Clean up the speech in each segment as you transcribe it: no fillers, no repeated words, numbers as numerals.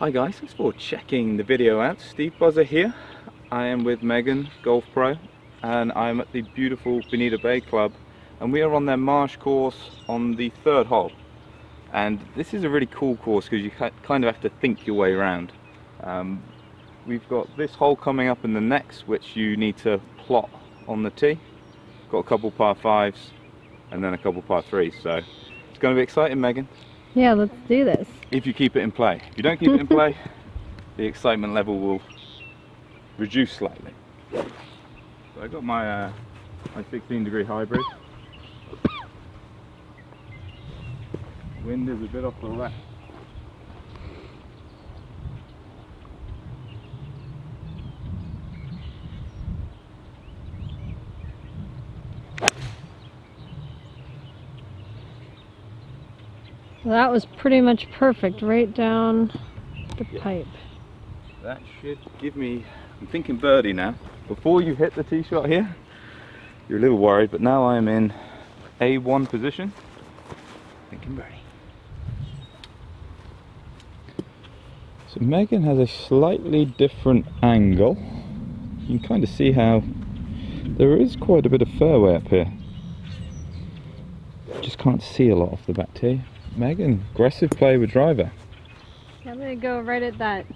Hi guys, thanks for checking the video out. Steve Buzza here. I am with Megan, Golf Pro, and I'm at the beautiful Bonita Bay Club, and we are on their Marsh course on the 3rd hole. And this is a really cool course because you kind of have to think your way around. We've got this hole coming up in the next, which you need to plot on the tee. Got a couple par 5s and then a couple par 3s, so it's going to be exciting, Megan. Yeah, let's do this. If you keep it in play. If you don't keep it in play, the excitement level will reduce slightly. So I got my 16-degree hybrid. Wind is a bit off the left. Well, that was pretty much perfect, right down the pipe. That should give me, I'm thinking birdie now. Before you hit the tee shot here, you're a little worried, but now I'm in A1 position, thinking birdie. So Megan has a slightly different angle. You can kind of see how there is quite a bit of fairway up here. Just can't see a lot off the back tee. Megan, aggressive play with driver. I'm gonna go right at that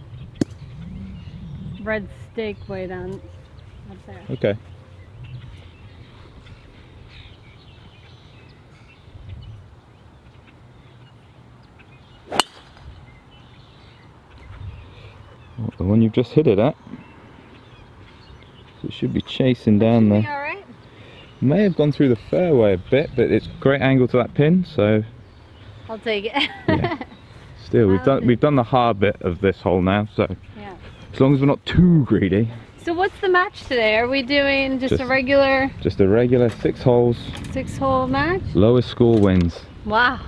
red stake way down up there. Okay. Well, the one you've just hit it at. So it should be chasing down there. All right. May have gone through the fairway a bit, but it's a great angle to that pin, so I'll take it. yeah. Still, we've done the hard bit of this hole now, so yeah. As long as we're not too greedy. So what's the match today? Are we doing just a regular? Just a regular 6 holes. 6-hole match? Lowest score wins. Wow.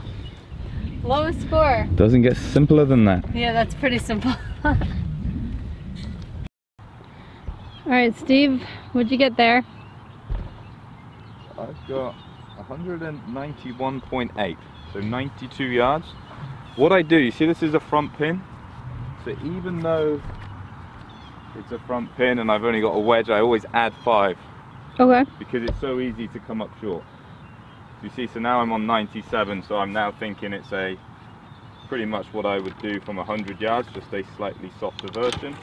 Lowest score. Doesn't get simpler than that. Yeah, that's pretty simple. All right, Steve, what'd you get there? I've got 191.8, so 92 yards. What I do, you see this is a front pin, so even though it's a front pin and I've only got a wedge, I always add 5. Okay. Because it's so easy to come up short. You see, so now I'm on 97, so I'm now thinking it's a pretty much what I would do from 100 yards, just a slightly softer version.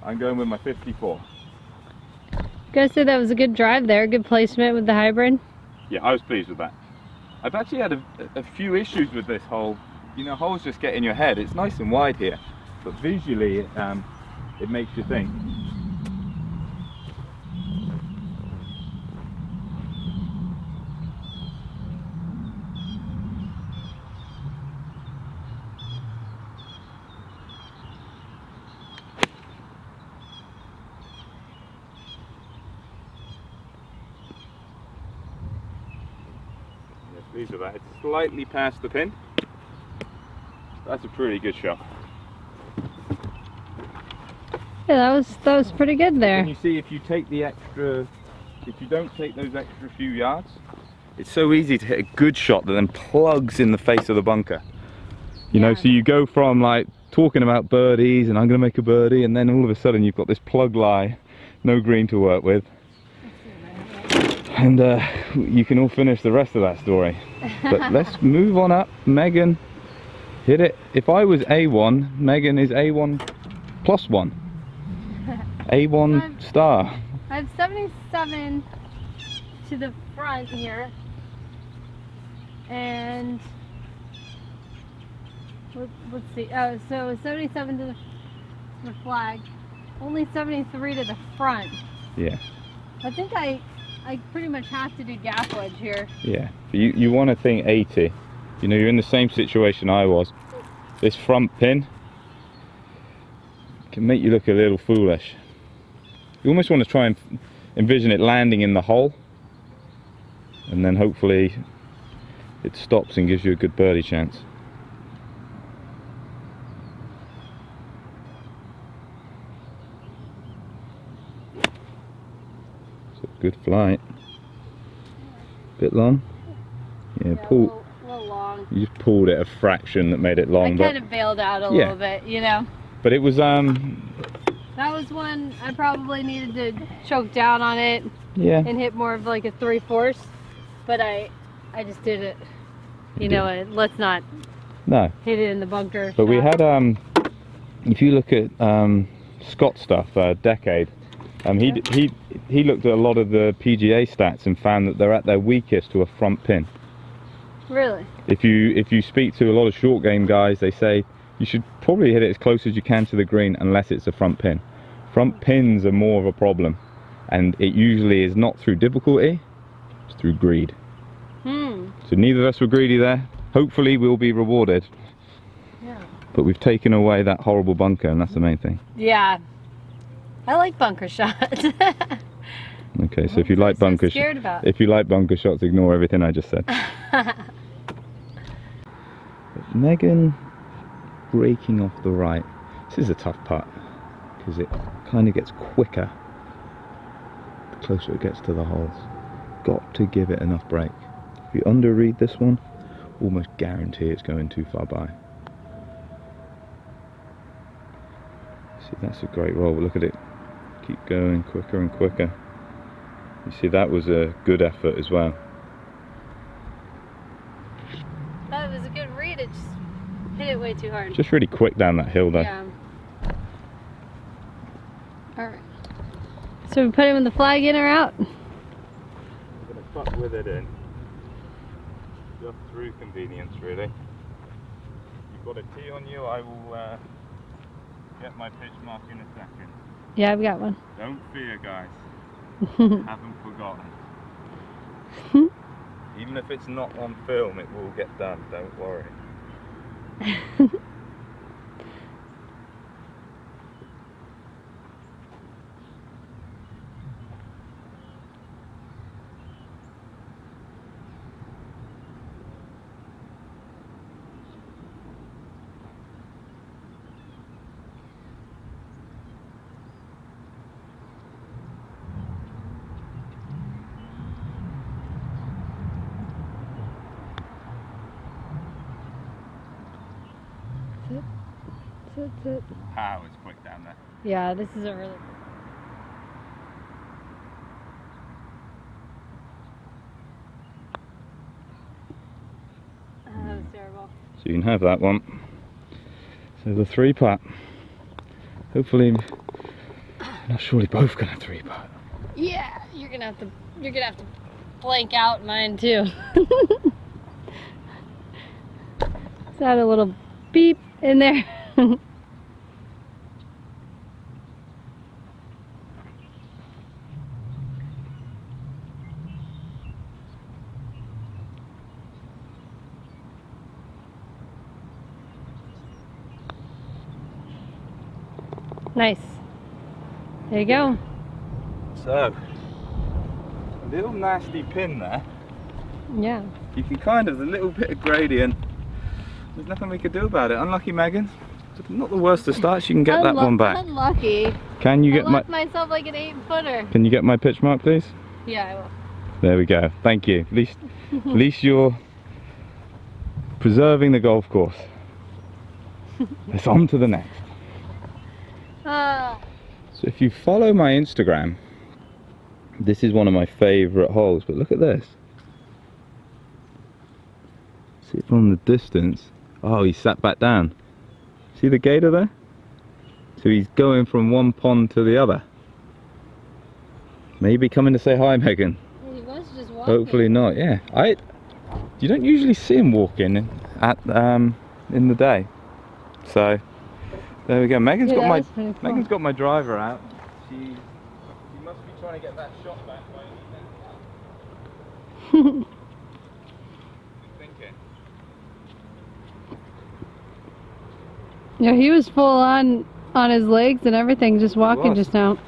I'm going with my 54. Gotta say that was a good drive there, good placement with the hybrid. Yeah, I was pleased with that. I've actually had a few issues with this hole. You know, holes just get in your head. It's nice and wide here, but visually it makes you think. Pleased with that. It's slightly past the pin. That's a pretty good shot. Yeah, that was pretty good there. And you see, if you take the extra, if you don't take those extra few yards, it's so easy to hit a good shot that then plugs in the face of the bunker. You know, so you go from like talking about birdies and I'm going to make a birdie, and then all of a sudden you've got this plug lie, no green to work with. And you can all finish the rest of that story. But let's move on up. Megan, hit it. If I was A1, Megan is A1 plus 1. A1 star. I have 77 to the front here. And let's see. Oh, so 77 to the flag. Only 73 to the front. Yeah. I think I pretty much have to do gap wedge here. Yeah, you want to think 80. You know, you're in the same situation I was. This front pin can make you look a little foolish. You almost want to try and envision it landing in the hole, and then hopefully it stops and gives you a good birdie chance. Good flight. Bit long? Yeah, pull. A little long. You just pulled it a fraction that made it long. I kind of bailed out a little bit, you know. But it was that was one I probably needed to choke down on it. Yeah. And hit more of like a 3/4. But I just did it. You know what? Let's not hit it in the bunker. But we had if you look at Scott's stuff, Decade, he looked at a lot of the PGA stats and found that they're at their weakest to a front pin. Really? If you speak to a lot of short game guys, they say you should probably hit it as close as you can to the green unless it's a front pin. Front pins are more of a problem, and it usually is not through difficulty, it's through greed. So neither of us were greedy there. Hopefully we'll be rewarded. Yeah. But we've taken away that horrible bunker, and that's the main thing. Yeah. I like bunker shots. Okay, so if you like bunker shots, ignore everything I just said. Megan breaking off the right. This is a tough putt because it kind of gets quicker the closer it gets to the holes. Got to give it enough break. If you underread this one, almost guarantee it's going too far by. See, that's a great roll, but look at it. Keep going quicker and quicker. You see, that was a good effort as well. That was a good read, it just hit it way too hard. Just really quick down that hill though. Yeah. Alright. So we put him in the flag in or out? I'm going to putt with it in. Just through convenience, really. You've got a tee on you, I will get my pitch mark in a second. Yeah, I've got one. Don't fear, guys. Haven't forgotten. Even if it's not on film, it will get done, don't worry. Sit. Wow, it's quick down there. Yeah, this is a really... That was terrible. So you can have that one. So the 3-putt. Hopefully, not surely both gonna 3-putt. Yeah, you're gonna have to blank out mine too. Is that a little beep in there? Nice. There you go. So, a little nasty pin there. Yeah. You can kind of, a little bit of gradient. There's nothing we could do about it. Unlucky, Megan. Not the worst of starts. You can get that one back. Unlucky. Can you get I left myself like an 8-footer. Can you get my pitch mark, please? Yeah, I will. There we go. Thank you. At least you're preserving the golf course. Let's on to the next. So if you follow my Instagram, this is one of my favourite holes, but look at this. See it from the distance. Oh, he sat back down. See the gator there? So he's going from one pond to the other. Maybe coming to say hi, Megan. He was just walking. Hopefully not, yeah. You don't usually see him walking in the day. So there we go. Megan's got my driver out. She must be trying to get that shot back by any means. Good thinking. Yeah, he was full on his legs and everything, just walking just now.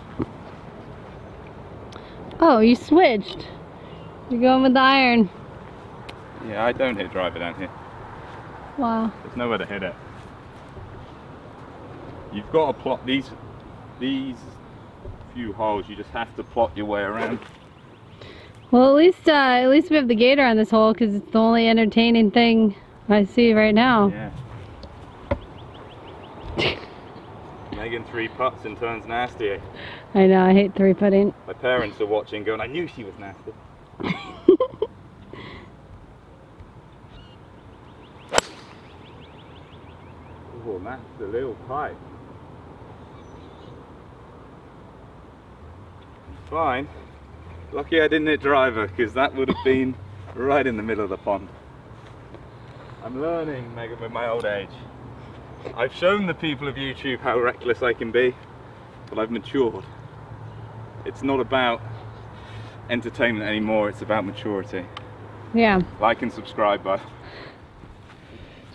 Oh, you switched. You're going with the iron. Yeah, I don't hit driver down here. Wow. There's nowhere to hit it. You've got to plot these few holes. You just have to plot your way around. Well, at least we have the gator on this hole because it's the only entertaining thing I see right now. Yeah. Megan 3 putts and turns nasty. I know, I hate 3-putting. My parents are watching going, I knew she was nasty. Oh, that's a little tight. Fine. Lucky I didn't hit driver, because that would have been right in the middle of the pond. I'm learning, Megan, with my old age. I've shown the people of YouTube how reckless I can be, but I've matured. It's not about entertainment anymore, it's about maturity. Yeah. Like and subscribe, bud.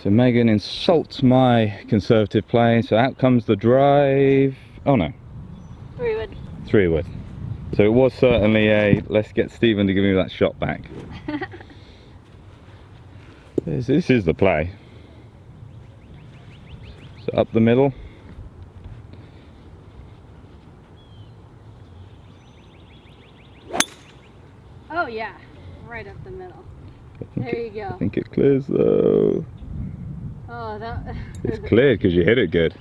So Megan insults my conservative play, so out comes the drive. Oh no. 3-wood. 3-wood. So it was certainly a, let's get Stephen to give me that shot back. This is the play. So up the middle. Oh yeah, right up the middle. There you go. I think it clears though. Oh, that... It's cleared because you hit it good.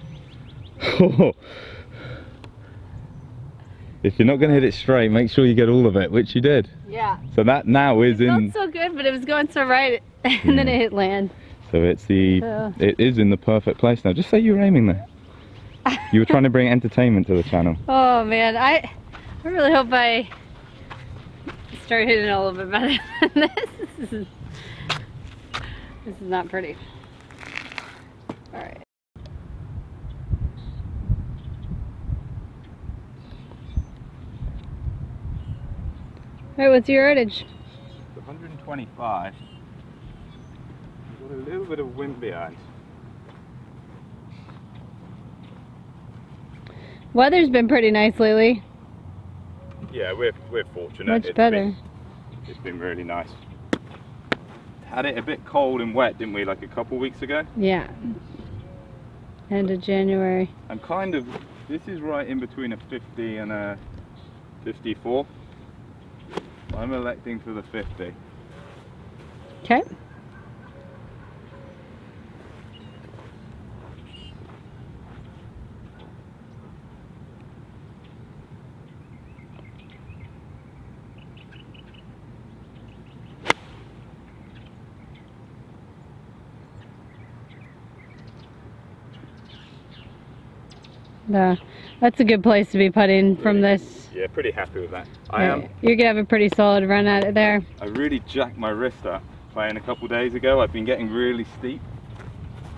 If you're not going to hit it straight, make sure you get all of it, which you did. Yeah. So that now is it in... felt so good, but it was going so right, and then it hit land. So it's the... It is in the perfect place now. Just say you were aiming there. You were trying to bring entertainment to the channel. Oh man, I really hope I start hitting it a little bit better than this. This is not pretty. Alright. Alright, what's your yardage? 125. We've got a little bit of wind behind. Weather's been pretty nice lately. Yeah, we're fortunate. Much better. It's been really nice. Had it a bit cold and wet, didn't we, like a couple weeks ago? Yeah. End of January. I'm kind of, this is right in between a 50 and a 54. I'm electing for the 50. Okay. That's a good place to be putting from this. Yeah, pretty happy with that. I am. You're gonna have a pretty solid run at it there. I really jacked my wrist up playing a couple days ago. I've been getting really steep,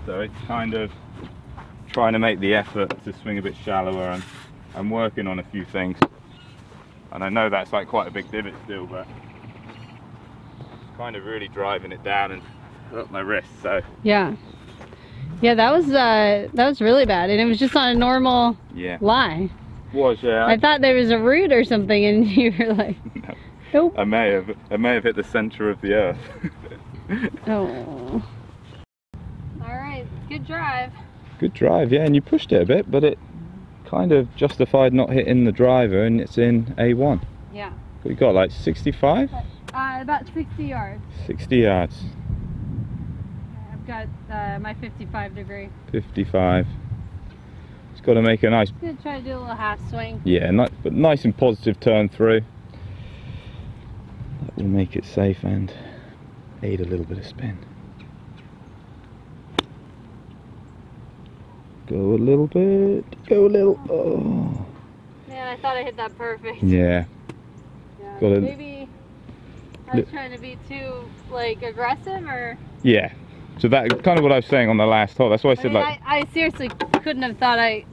so it's kind of trying to make the effort to swing a bit shallower, and I'm working on a few things. And I know that's like quite a big divot still, but kind of really driving it down and hurt my wrist. So yeah. Yeah, that was really bad, and it was just on a normal lie. Yeah. I thought there was a root or something, and you were like, no. Nope. I may have hit the center of the earth. Oh. All right, good drive. Good drive, yeah, and you pushed it a bit, but it kind of justified not hitting the driver, and it's in A1. Yeah. We got like 65? About 60 yards. 60 yards. Got my 55 degree. 55. It's got to make a nice... Gonna try to do a little half swing. Yeah, but nice and positive turn through. That will make it safe and aid a little bit of spin. Go a little bit. Go a little. Oh. Man, I thought I hit that perfect. Yeah. Yeah. Maybe I was trying to be too like aggressive, or. Yeah. So that kind of what I was saying on the last hole. That's why I said I seriously couldn't have thought I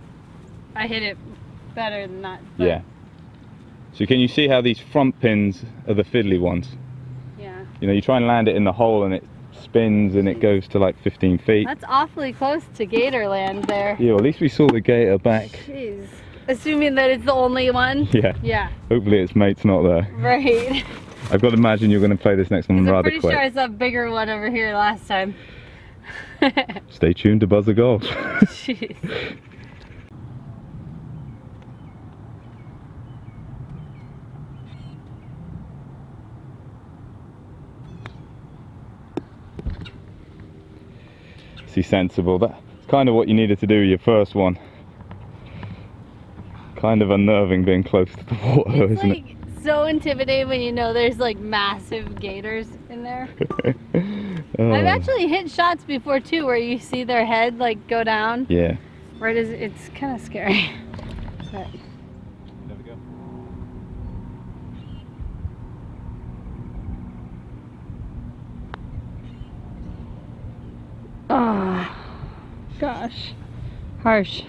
hit it better than that. But yeah. So can you see how these front pins are the fiddly ones? Yeah. You know, you try and land it in the hole and it spins and it goes to like 15 feet. That's awfully close to gator land there. Yeah, well, at least we saw the gator back. Jeez. Assuming that it's the only one? Yeah. Yeah. Hopefully its mate's not there. Right. I've got to imagine you're going to play this next one rather quick. I'm pretty sure I saw a bigger one over here last time. Stay tuned to Buzza Golf. Jeez. sensible. That's kind of what you needed to do with your first one. Kind of unnerving being close to the water, isn't it? So intimidating when you know there's like massive gators in there. Oh. I've actually hit shots before too where you see their head like go down. Yeah. Where it's kind of scary. But. There we go. Oh gosh, harsh.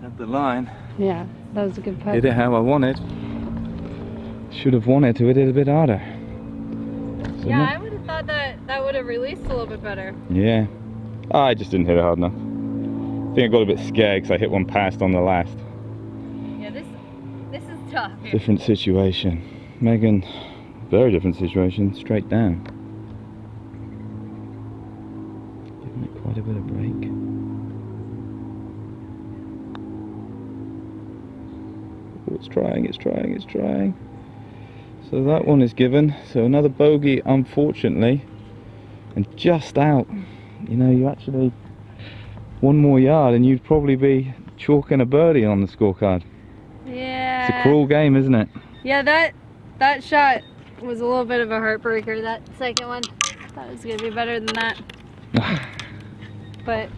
At the line. Yeah, that was a good putt. Hit it how I wanted. Should have wanted to hit it a bit harder. So yeah, I would have thought that would have released a little bit better. Yeah. Oh, I just didn't hit it hard enough. I think I got a bit scared because I hit one past on the last. Yeah, this is tough. Different situation. Megan, very different situation, straight down. Giving it quite a bit of break. Oh, it's trying, it's trying, it's trying. So that one is given. So another bogey, unfortunately. And just out. You know, you actually... one more yard and you'd probably be chalking a birdie on the scorecard. Yeah. It's a cruel game, isn't it? Yeah, that shot was a little bit of a heartbreaker, that second one. Thought it was going to be better than that. But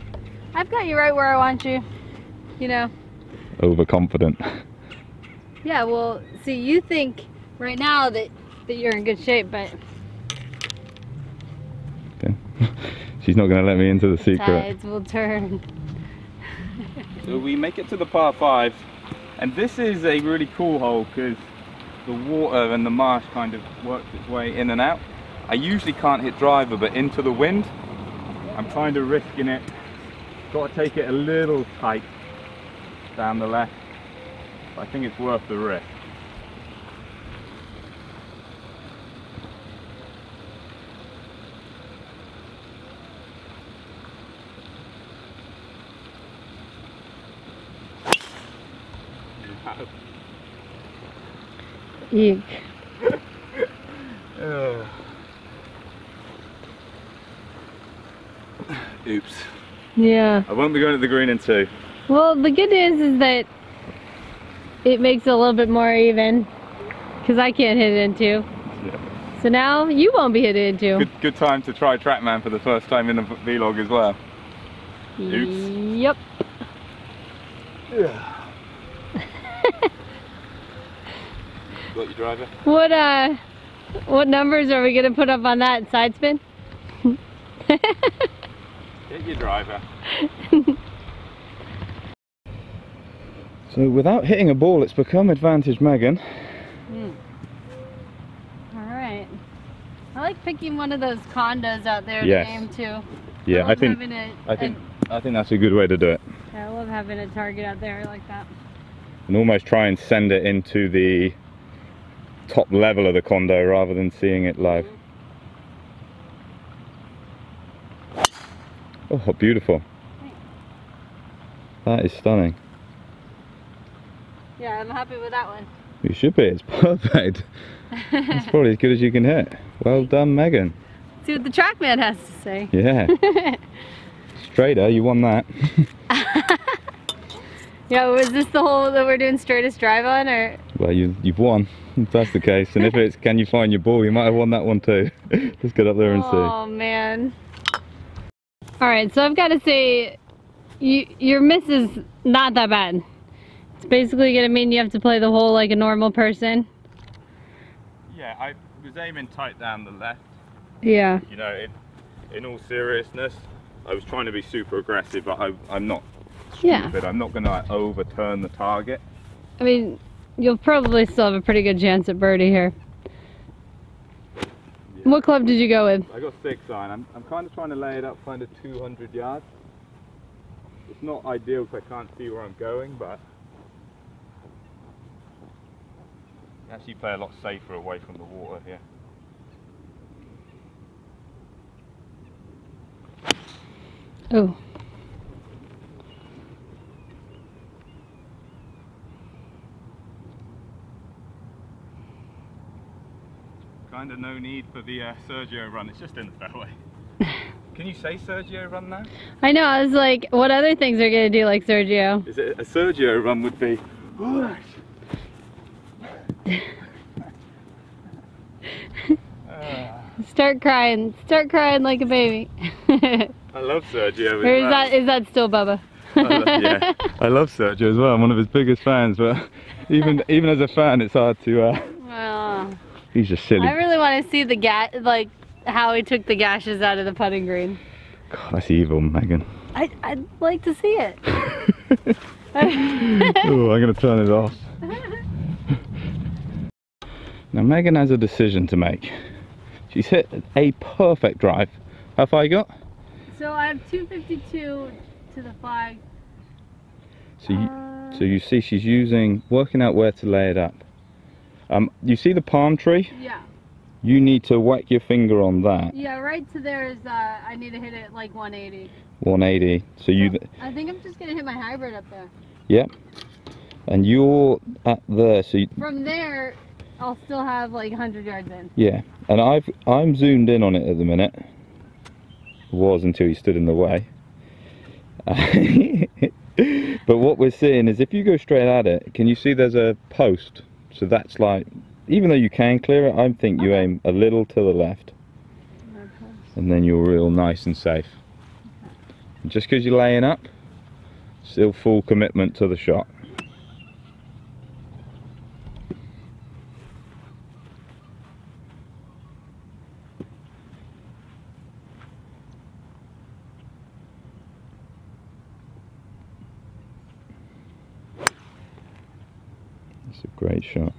I've got you right where I want you, you know. Overconfident. Yeah, well, see, you think right now that you're in good shape, but... Okay. She's not going to let me into the secret. Tides will turn. So we make it to the par 5, and this is a really cool hole because the water and the marsh kind of works its way in and out. I usually can't hit driver, but into the wind, I'm kind of risking it. Got to take it a little tight down the left. I think it's worth the risk. Eek. Oops. Yeah. I won't be going to the green in 2. Well, the good news is that it makes it a little bit more even because I can't hit it in 2. Yeah. So now you won't be hitting it in 2. Good time to try TrackMan for the first time in a vlog as well. Oops. Yep. Yeah. Got your driver? What numbers are we gonna put up on that side spin? Get your driver. So without hitting a ball, it's become advantage Megan. Alright. I like picking one of those condos out there to Yes. aim to. Yeah, I think that's a good way to do it. Yeah, I love having a target out there like that. And almost try and send it into the top level of the condo rather than seeing it live. Oh, beautiful. That is stunning. Yeah, I'm happy with that one. You should be, it's perfect. It's probably as good as you can hit. Well done, Megan. See what the TrackMan has to say. Yeah. Straighter, you won that. Yeah, was this the hole that we're doing straightest drive on, or? Well, you've won, if that's the case. And if it's can you find your ball, you might have won that one too. Let's get up there and see. Oh man. Alright, so I've got to say, your miss is not that bad. It's basically going to mean you have to play the hole like a normal person. Yeah, I was aiming tight down the left. Yeah. You know, in all seriousness, I was trying to be super aggressive, but I'm not stupid. I'm not going to overturn the target. I mean, you'll probably still have a pretty good chance at birdie here. Yeah. What club did you go with? I got 6 iron. I'm kind of trying to lay it up kind of 200 yards. It's not ideal because I can't see where I'm going, but you actually play a lot safer away from the water here. Oh. Kind of no need for the Sergio run, it's just in the fairway. Can you say Sergio run now? I know, I was like, what other things are gonna do like Sergio? Is it a Sergio run would be... Start crying like a baby. I love Sergio. Or is that still Bubba? Yeah, I love Sergio as well. I'm one of his biggest fans, but even as a fan, it's hard to. He's just silly. I really want to see the like how he took the gashes out of the putting green. God, that's evil, Megan. I'd like to see it. Oh, I'm gonna turn it off. Now Megan has a decision to make. She's hit a perfect drive. How far you got? So I have 252 to the flag. So you see she's working out where to lay it up. You see the palm tree? Yeah. You need to whack your finger on that. Yeah, right to there is, I need to hit it like 180. 180. So I think I'm just gonna hit my hybrid up there. Yep. And you're at there, so from there, I'll still have like 100 yards in. Yeah, and I'm zoomed in on it at the minute. Was until you stood in the way. But what we're seeing is if you go straight at it, can you see there's a post? So that's like, even though you can clear it, I think you aim a little to the left. And then you're real nice and safe. And just because you're laying up, still full commitment to the shot. It's a great shot.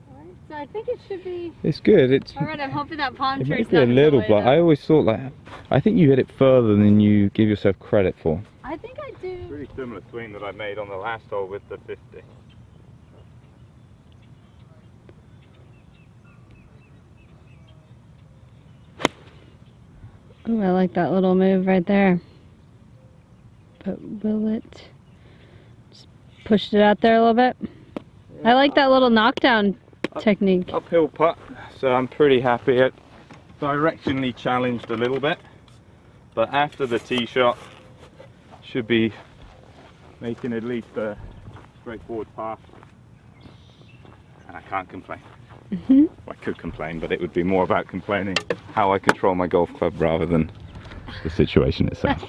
Alright, so I think it should be... It's good. It's alright, I'm hoping that palm tree is not a little block. I always thought like, I think you hit it further than you give yourself credit for. I think I do. Pretty similar swing that I made on the last hole with the 50. Oh, I like that little move right there. But will it... Just pushed it out there a little bit. Yeah. I like that little knockdown technique. Uphill putt, so I'm pretty happy. It directionally challenged a little bit, but after the tee shot, should be making at least a straightforward path. And I can't complain. Well, I could complain, but it would be more about complaining how I control my golf club rather than the situation itself.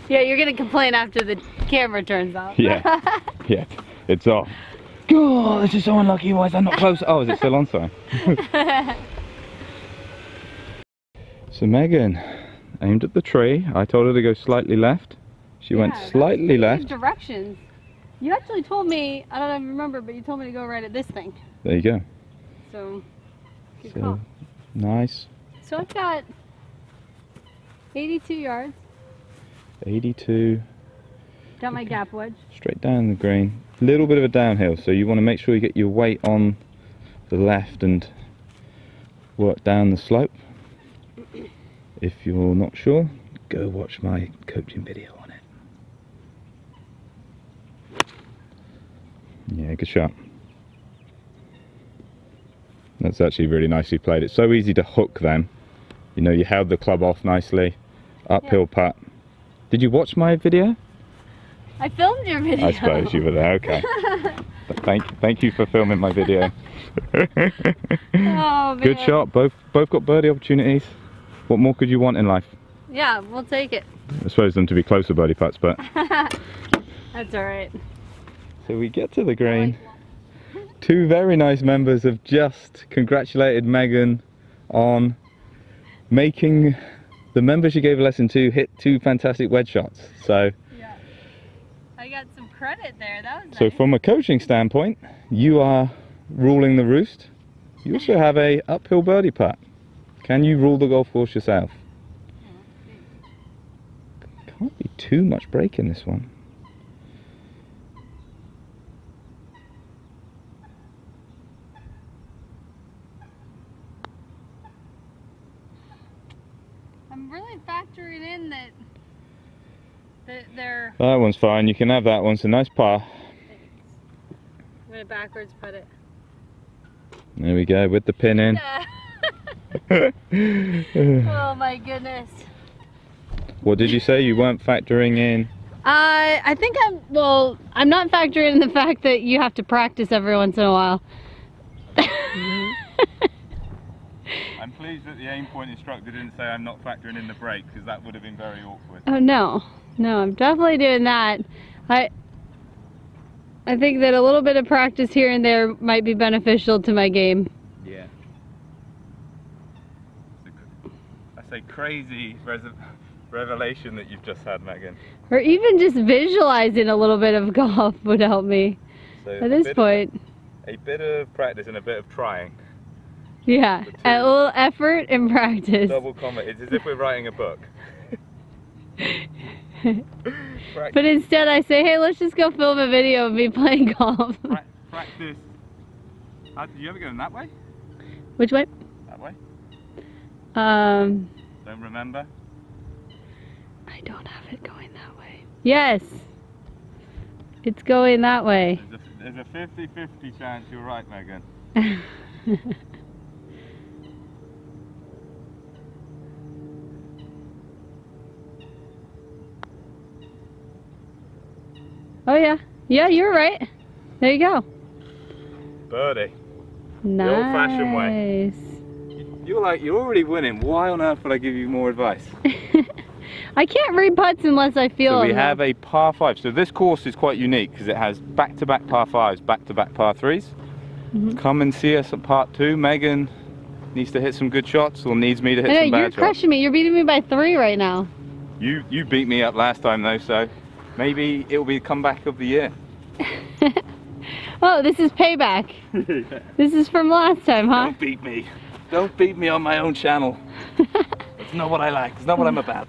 Yeah, you're gonna complain after the camera turns off. Yeah, yeah, it's off. God, this is so unlucky. Why is that not close? Oh, is it still on? Sorry. So Megan aimed at the tree. I told her to go slightly left. She went slightly left. Directions. You actually told me, I don't even remember, but you told me to go right at this thing. There you go. So, good call. Nice. So I've got 82 yards. 82. Got my gap wedge. Straight down the green. A little bit of a downhill, so you want to make sure you get your weight on the left and work down the slope. If you're not sure, go watch my coaching video on it. Yeah, good shot. That's actually really nicely played. It's so easy to hook them. You know, you held the club off nicely. Uphill putt. Did you watch my video? I filmed your video. I suppose you were there, okay. Thank you for filming my video. Oh, man. Good shot, both got birdie opportunities. What more could you want in life? Yeah, we'll take it. I suppose them to be closer birdie putts, but... That's alright. So we get to the green. Two very nice members have just congratulated Megan on making the member she gave a lesson to hit 2 fantastic wedge shots. So yeah, I got some credit there. That was nice. So from a coaching standpoint, you are ruling the roost. You also have a uphill birdie putt. Can you rule the golf course yourself? Can't be too much break in this one. I'm really factoring in that they're... That one's fine, you can have that one, it's a nice par. I'm going to backwards put it. There we go, with the pin in. Oh my goodness. What did you say? You weren't factoring in? I think I'm not factoring in the fact that you have to practice every once in a while. I'm pleased that the aim point instructor didn't say I'm not factoring in the break, because that would have been very awkward. Oh no, no, I'm definitely doing that. I think that a little bit of practice here and there might be beneficial to my game. Yeah. That's a crazy revelation that you've just had, Megan. Or even just visualizing a little bit of golf would help me at this point. A bit of practice and a bit of trying. Yeah, a little effort and practice. Double comma. It's as if we're writing a book. But instead I say, hey, let's just go film a video of me playing golf. Practice. Did you ever go in that way? Which way? That way? Don't remember? I don't have it going that way. Yes! It's going that way. There's a 50-50 chance you're right, Megan. Oh yeah. Yeah, you're right. There you go. Birdie. Nice. The old-fashioned way. You're already winning. Why on earth would I give you more advice? I can't read putts unless I feel So we have a par 5. So this course is quite unique because it has back-to-back par 5s, back-to-back par 3s. Come and see us at part 2. Megan needs to hit some good shots, or needs me to hit some bad shots. You're crushing me. You're beating me by 3 right now. You beat me up last time though, so maybe it'll be the comeback of the year. Oh, this is payback. This is from last time, huh? Don't beat me. Don't beat me on my own channel. It's not what I like. It's not what I'm about.